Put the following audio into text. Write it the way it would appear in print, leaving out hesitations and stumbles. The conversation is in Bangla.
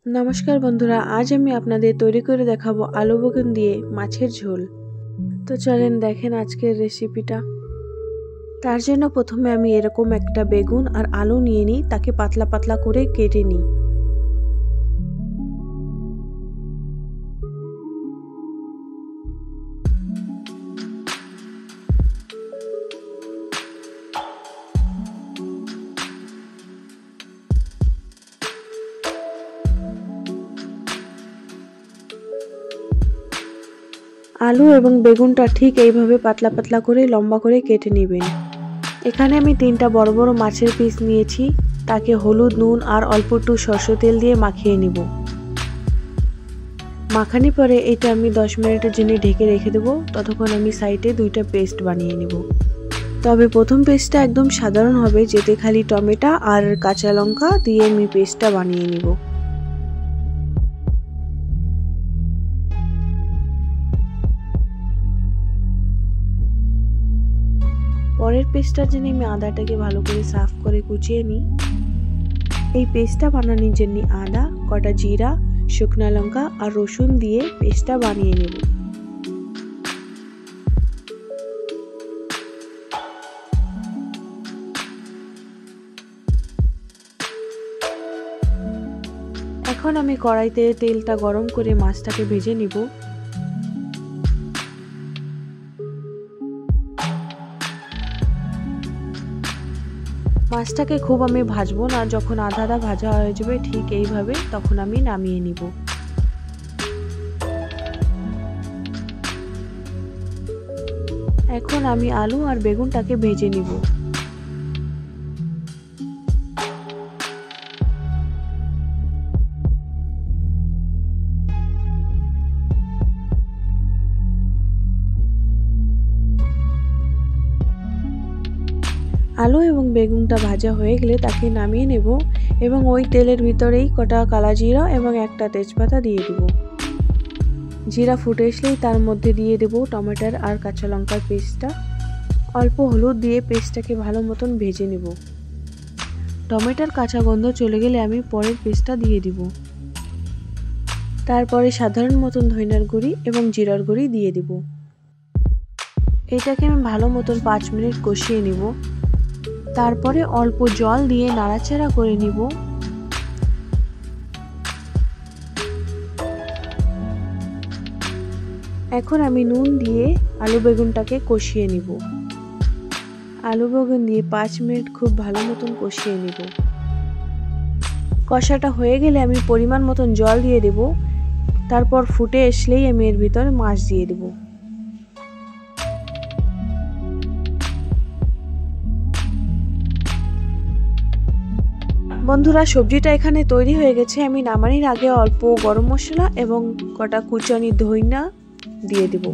নমস্কার বন্ধুরা, আজ আমি আপনাদের তৈরি করে দেখাবো আলু বেগুন দিয়ে মাছের ঝোল। তো চলেন দেখেন আজকের রেসিপিটা। তার জন্য প্রথমে আমি এরকম একটা বেগুন আর আলু নিয়ে নিই, তাকে পাতলা পাতলা করে কেটে নিই। আলু এবং বেগুনটা ঠিক এইভাবে পাতলা পাতলা করে লম্বা করে কেটে নেবেন। এখানে আমি 3টা বড় বড় মাছের পিস নিয়েছি, তাকে হলুদ, নুন আর অল্প একটু সরষের তেল দিয়ে মাখিয়ে নিব। মাখানি পরে এটা আমি 10 মিনিটের জন্য ঢেকে রেখে দেবো। ততক্ষণ আমি সাইডে 2টা পেস্ট বানিয়ে নিব। তবে প্রথম পেস্টটা একদম সাধারণ হবে, যেতে খালি টমেটো আর কাঁচা লঙ্কা দিয়ে আমি পেস্টটা বানিয়ে নিব। পরের পেস্টটার জন্য আমি আদাটাকে ভালো করে সাফ করে কুচিয়ে নিই। এই পেস্টটা বানানোর জন্য আদা, কটা জিরা, শুকনো লঙ্কা আর রসুন দিয়ে পেস্টটা বানিয়ে নেব। এখন আমি কড়াইতে তেলটা গরম করে মাছটাকে ভেজে নিব। মাছটাকে খুব আমি ভাজবো না, যখন আধা আধা ভাজা হয়ে যাবে ঠিক এইভাবে তখন আমি নামিয়ে নিব। এখন আমি আলু আর বেগুনটাকে ভেজে নিব। আলু এবং বেগুনটা ভাজা হয়ে গেলে তাকে নামিয়ে নেব এবং ওই তেলের ভিতরেই কটা কালা জিরা এবং একটা তেজপাতা দিয়ে দেব। জিরা ফুটে আসলেই তার মধ্যে দিয়ে দেব টমেটোর আর কাঁচা লঙ্কার পেস্টটা। অল্প হলুদ দিয়ে পেস্টটাকে ভালো মতন ভেজে নেব। টমেটোর কাঁচা গন্ধ চলে গেলে আমি পরের পেস্টটা দিয়ে দিব। তারপরে সাধারণ মতন ধনিয়ার গুঁড়ি এবং জিরার গুঁড়ি দিয়ে দেব। এটাকে আমি ভালো মতন 5 মিনিট কষিয়ে নেব। তারপরে অল্প জল দিয়ে নাড়াচাড়া করে নিব। এখন আমি নুন দিয়ে আলু বেগুনটাকে কষিয়ে নিব। আলু বেগুন দিয়ে 5 মিনিট খুব ভালো মতন কষিয়ে নিব। কষাটা হয়ে গেলে আমি পরিমাণ মতন জল দিয়ে দেব। তারপর ফুটে আসলেই আমি এর ভিতরে মাছ দিয়ে দেব। বন্ধুরা, সবজিটা এখানে তৈরি হয়ে গেছে। আমি নামানোর আগে অল্প গরম মশলা এবং কটা কুচানি ধইনা দিয়ে দেব।